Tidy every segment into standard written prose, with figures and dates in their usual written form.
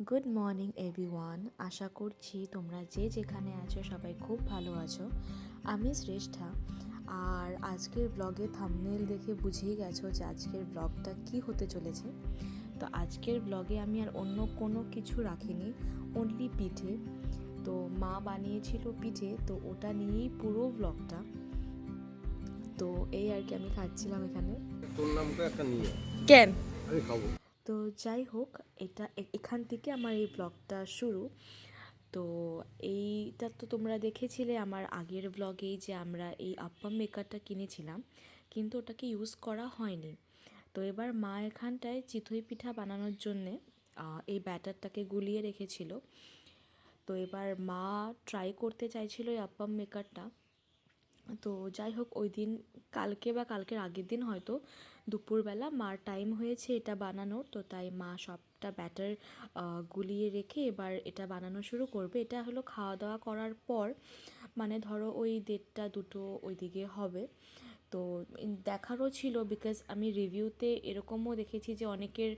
Good morning everyone. আশা করছি তোমরা যে যেখানে আছো সবাই খুব ভালো আছো। আমি শ্রেষ্ঠা। আর আজকের ব্লগে থাম্বনেল দেখে বুঝেই গেছো যে আজকের ব্লগটা কি হতে চলেছে। তো আজকের ব্লগে আমি আর অন্য কোনো কিছু রাখিনি, অনলি পিঠে। তো মা বানিয়েছিল পিঠে, তো ওটা নিয়েই পুরো ব্লগটা। তো এই আর কি, আমি খাচ্ছিলাম এখানে। তোর নামটা একটা নিয়ে কেন? আমি খাবো। তো যাই হোক, এখান থেকে আমার এই ব্লগটা শুরু। তো এইটা তো তোমরা দেখেছিলে আমার আগের ব্লগেই যে আমরা এই আপ্পাম মেকারটা কিনেছিলাম, কিন্তু ওটাকে ইউজ করা হয়নি। তো এবার মা এখানটায় চিতই পিঠা বানানোর জন্যে এই ব্যাটারটাকে গুলিয়ে রেখেছিল। তো এবার মা ট্রাই করতে চাইছিল এই আপ্পাম মেকারটা। তো যাই হোক, ওই দিন কালকে বা কালকের আগের দিন হয়তো দুপুরবেলা মার টাইম হয়েছে এটা বানানোর। তো তাই মা সবটা ব্যাটার গুলিয়ে রেখে এবার এটা বানানো শুরু করবে। এটা হলো খাওয়া দাওয়া করার পর, মানে ধরো ওই 1:30-2 ওইদিকে হবে। তো দেখারও ছিল, বিকজ আমি রিভিউতে এরকমও দেখেছি যে অনেকের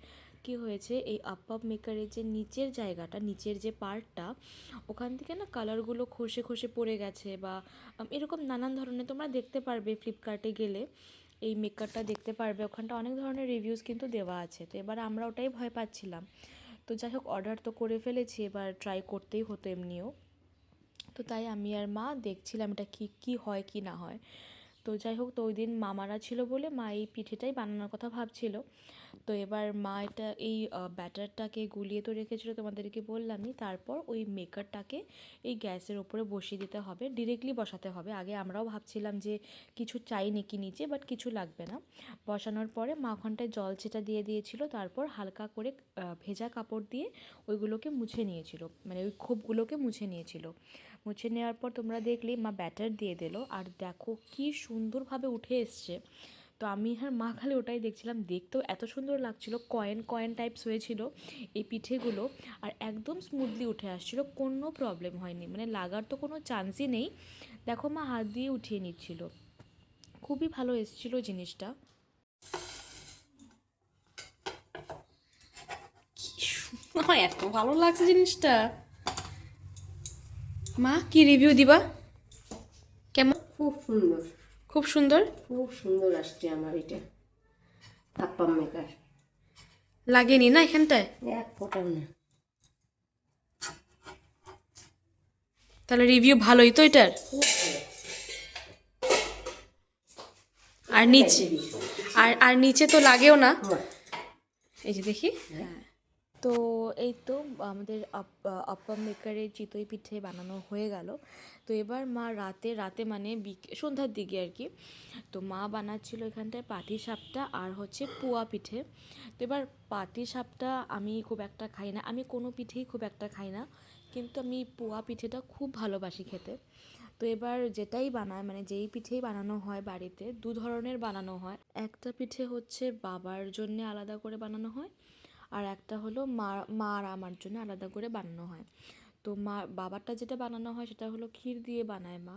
কি হয়েছে, এই আপ্পাম মেকারের যে নিচের জায়গাটা, নিচের যে পার্টটা, ওখান থেকে না কালারগুলো খসে খসে পড়ে গেছে, বা এরকম নানান ধরনের তোমরা দেখতে পারবে ফ্লিপকার্টে গেলে। এই মেকারটা দেখতে পারবে, ওখানটা অনেক ধরনের রিভিউস কিন্তু দেওয়া আছে। তো এবার আমরা ওটাই ভয় পাচ্ছিলাম। তো যাই হোক, অর্ডার তো করে ফেলেছি, এবার ট্রাই করতেই হতো এমনিও। তো তাই আমি আর মা দেখছিলাম এটা কি হয় কি না হয়। তো যাই হোক, তো ওই দিন মামারা ছিল বলে মা এই পিঠেটাই বানানোর কথা ভাবছিল। তো এবার মা এটা এই ব্যাটারটাকে গুলিয়ে তো রেখেছিল, তোমাদেরকে বললামই। তারপর ওই মেকারটাকে এই গ্যাসের ওপরে বসিয়ে দিতে হবে, ডিরেক্টলি বসাতে হবে। আগে আমরাও ভাবছিলাম যে কিছু চাই নাকি নিচে, বাট কিছু লাগবে না। বসানোর পরে মা ওখানটায় জল ছেটা দিয়ে দিয়েছিল, তারপর হালকা করে ভেজা কাপড় দিয়ে ওইগুলোকে মুছে নিয়েছিল, মানে ওই খোপগুলোকে মুছে নিয়েছিল। মুছে নেওয়ার পর তোমরা দেখলে মা ব্যাটার দিয়ে দিল, আর দেখো কি সুন্দরভাবে উঠে এসছে। তো আমি আর মা খালি ওটাই দেখছিলাম, দেখতেও এত সুন্দর লাগছিল, কয়েন কয়েন টাইপস হয়েছিল এই পিঠেগুলো। আর একদম স্মুথলি উঠে আসছিল, কোনো প্রবলেম হয়নি, মানে লাগার তো কোনো চান্সই নেই। দেখো মা হাত দিয়ে উঠিয়ে নিচ্ছিল, খুবই ভালো এসেছিল জিনিসটা। আমার এত ভালো লাগছে জিনিসটা। মা কি রিভিউ দিবা? কেমন? খুব সুন্দর, খুব সুন্দর খুব সুন্দর আসছে আমার এটা আপ্পাম মেকার। লাগেনি না এখানটায়? এক ফোটাও না। তাহলে রিভিউ ভালোই তো এটার। আর নিচে, আর নিচে তো লাগেও না। এই যে দেখি। হ্যাঁ, তো এই তো আমাদের আপ্পাম মেকারের চিতই পিঠে বানানো হয়ে গেল। তো এবার মা রাতে রাতে মানে সন্ধ্যার দিকে আর কি, তো মা বানাচ্ছিল এখানটায় পাটিসাপটা আর হচ্ছে পুয়া পিঠে। তো এবার পাটিসাপটা আমি খুব একটা খাই না, আমি কোনো পিঠেই খুব একটা খাই না, কিন্তু আমি পুয়া পিঠেটা খুব ভালোবাসি খেতে। তো এবার যেটাই বানায়, মানে যেই পিঠেই বানানো হয় বাড়িতে, দু ধরনের বানানো হয়। একটা পিঠে হচ্ছে বাবার জন্য আলাদা করে বানানো হয়, আর একটা হলো মা আর আমার জন্য আলাদা করে বানানো হয়। তো বাবারটা যেটা বানানো হয় সেটা হলো ক্ষীর দিয়ে বানায় মা,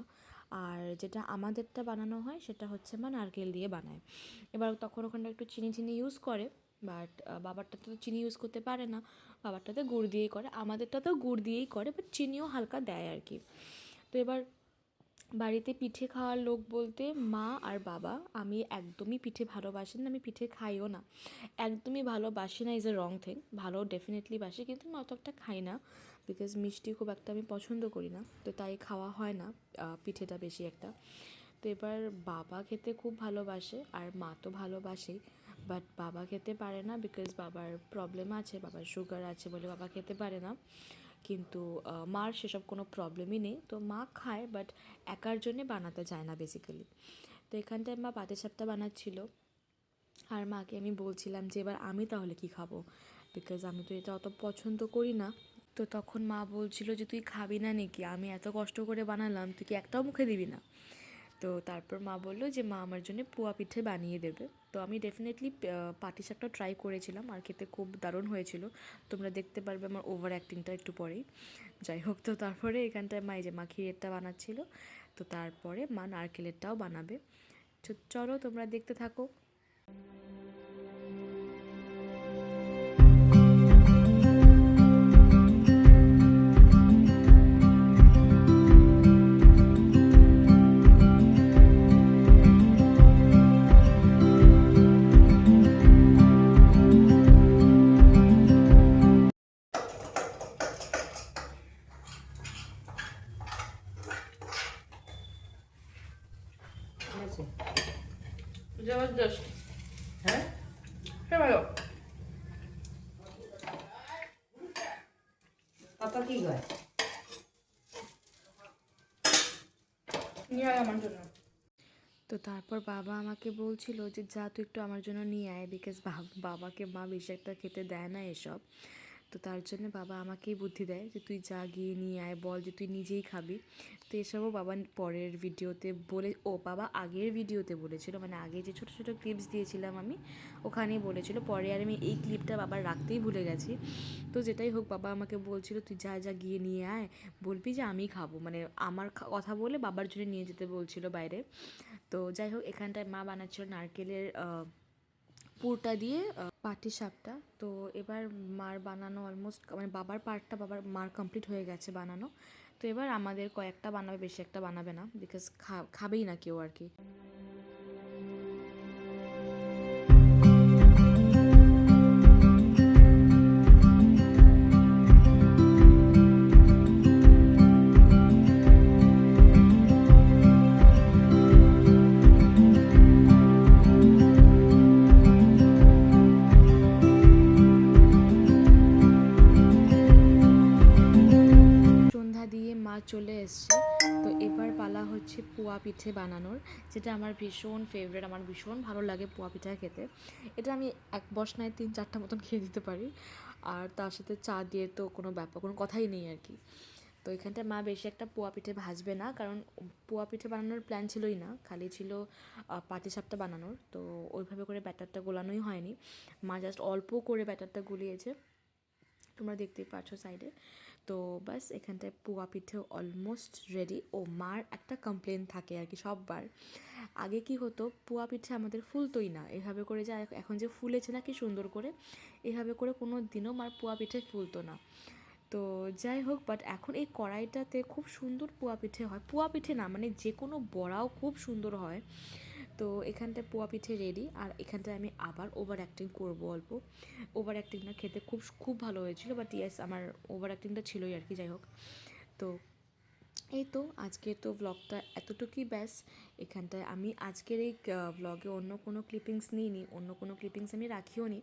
আর যেটা আমাদেরটা বানানো হয় সেটা হচ্ছে মা নারকেল দিয়ে বানায়। এবার তখন ওখানটা একটু চিনি চিনি ইউজ করে, বাট বাবারটাতে তো চিনি ইউজ করতে পারে না, বাবারটাতে গুড় দিয়েই করে, আমাদেরটাতেও গুড় দিয়েই করে, বাট চিনিও হালকা দেয় আর কি। তো এবার বাড়িতে পিঠে খাওয়ার লোক বলতে মা আর বাবা। আমি একদমই পিঠে ভালোবাসি না, আমি পিঠে খাইও না, একদমই ভালোবাসি না। ইজ এ রং থিং, ভালো ডেফিনেটলি বাসি, কিন্তু আমি অত একটা খাই না, বিকজ মিষ্টি খুব একটা আমি পছন্দ করি না, তো তাই খাওয়া হয় না পিঠেটা বেশি একটা। তো এবার বাবা খেতে খুব ভালোবাসে আর মা তো ভালোবাসেই, বাট বাবা খেতে পারে না, বিকজ বাবার প্রবলেম আছে, বাবার সুগার আছে বলে বাবা খেতে পারে না। কিন্তু মার সেসব কোনো প্রবলেমই নেই, তো মা খায়, বাট একার জন্যে বানাতে চায় না বেসিক্যালি। তো এখানটায় মা পাটিসাপটা বানাচ্ছিল, আর মাকে আমি বলছিলাম যে এবার আমি তাহলে কি খাবো, বিকজ আমি তো এটা অত পছন্দ করি না। তো তখন মা বলছিল যে তুই খাবি না নাকি, আমি এত কষ্ট করে বানালাম, তুই কি একটাও মুখে দিবি না? তো তারপর মা বললো যে মা আমার জন্য পুয়া পিঠে বানিয়ে দেবে। তো আমি ডেফিনেটলি পাটিসাপটা ট্রাই করেছিলাম, আর খেতে খুব দারুণ হয়েছিল। তোমরা দেখতে পারবে আমার ওভার অ্যাক্টিংটা একটু পরেই। যাই হোক, তো তারপরে এখানটায় মা এই যে মা ক্ষীরেরটা বানাচ্ছিল, তো তারপরে মা নারকেলেরটাও বানাবে। চলো তোমরা দেখতে থাকো। জবরদস্ত। হ্যাঁ সে ভালো। পাপা কি হয়? নিয়ে আয় আমার জন্য। তো তারপর বাবা আমাকে বলছিল যে যা তুই একটু আমার জন্য নিয়ে আয়, বিকজ বাবাকে মা বেশি একটা খেতে দেয় না এসব। তো তার জন্য বাবা আমাকেই বুদ্ধি দেয় যে তুই যা গিয়ে নিয়ে আয়, বল যে তুই নিজেই খাবি। তো এসবও বাবা পরের ভিডিওতে বাবা আগের ভিডিওতে বলেছিল, মানে আগে যে ছোটো ছোটো ক্লিপস দিয়েছিলাম আমি ওখানেই বলেছিল। পরে আর আমি এই ক্লিপটা বাবার রাখতেই ভুলে গেছি। তো যেটাই হোক, বাবা আমাকে বলছিল তুই যা যা গিয়ে নিয়ে আয়, বলবি যে আমি খাবো, মানে আমার কথা বলে বাবার জন্য নিয়ে যেতে বলছিল বাইরে। তো যাই হোক, এখানটায় মা বানাচ্ছিল নারকেলের পুরটা দিয়ে পাটিসাপটা। তো এবার মার বানানো অলমোস্ট, মানে বাবার মার কমপ্লিট হয়ে গেছে বানানো। তো এবার আমাদের কয়েকটা বানাবে, বেশি একটা বানাবে না, বিকজ খাবেই না কেউ আর কি। সন্ধ্যা দিয়ে মা চলে এসছে। তো এবার পালা হচ্ছে পোয়া পিঠে বানানোর, যেটা আমার ভীষণ ফেভারিট। আমার ভীষণ ভালো লাগে পোয়া পিঠা খেতে। এটা আমি এক বসনায় 3-4টা মতন খেয়ে দিতে পারি। আর তার সাথে চা দিয়ে তো কোনো কথাই নেই আর কি। তো এখানটায় মা বেশি একটা পোয়া পিঠে ভাজবে না, কারণ পোয়া পিঠে বানানোর প্ল্যান ছিলই না, খালি ছিল পাটিসাপটা বানানোর। তো ওইভাবে করে ব্যাটারটা গোলানোই হয়নি, মা জাস্ট অল্প করে ব্যাটারটা গুলিয়েছে, তোমরা দেখতেই পাচ্ছ সাইডে। তো বাস এখানটায় পোয়া পিঠে অলমোস্ট রেডি। ও মার একটা কমপ্লেন থাকে আর কি সববার। আগে কি হতো, পোয়া পিঠে আমাদের ফুলতোই না এভাবে করে, যা এখন যে ফুলেছে না কি সুন্দর করে, এভাবে করে কোনো দিনও মার পোয়া পিঠে ফুলতো না। তো যাই হোক, বাট এখন এই কড়াইটাতে খুব সুন্দর পোয়া পিঠে হয়। পোয়া পিঠে না, মানে যে কোনো বড়াও খুব সুন্দর হয়। তো এখানটায় পোয়া পিঠে রেডি। আর এখানটায় আমি আবার ওভার অ্যাক্টিং করবো অল্প। ওভার অ্যাক্টিংটা খেতে খুব খুব ভালো হয়েছিল, বাট ইয়েস আমার ওভার অ্যাক্টিংটা ছিলই আর কি। যাই হোক, তো এই তো আজকের তো ব্লগটা এতটুকুই ব্যাস। এখানটায় আমি আজকের এই ব্লগে অন্য কোনো ক্লিপিংস নিইনি, অন্য কোনো ক্লিপিংস আমি রাখিও নি।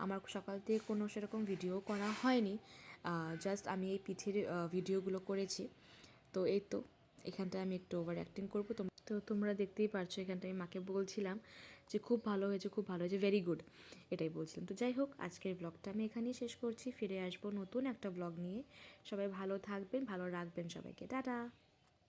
আমার সকাল থেকে কোনো সেরকম ভিডিও করা হয়নি, জাস্ট আমি এই পিঠের ভিডিওগুলো করেছি। তো এই তো এখানটায় আমি একটু ওভার অ্যাক্টিং করবো। তো তোমরা দেখতেই পারছো, এখানটায় আমি মাকে বলছিলাম যে খুব ভালো হয়েছে, খুব ভালো হয়েছে, ভেরি গুড, এটাই বলছিলাম। তো যাই হোক, আজকের ব্লগটা আমি এখানেই শেষ করছি। ফিরে আসবো নতুন একটা ব্লগ নিয়ে। সবাই ভালো থাকবেন, ভালো রাখবেন সবাইকে। টাটা।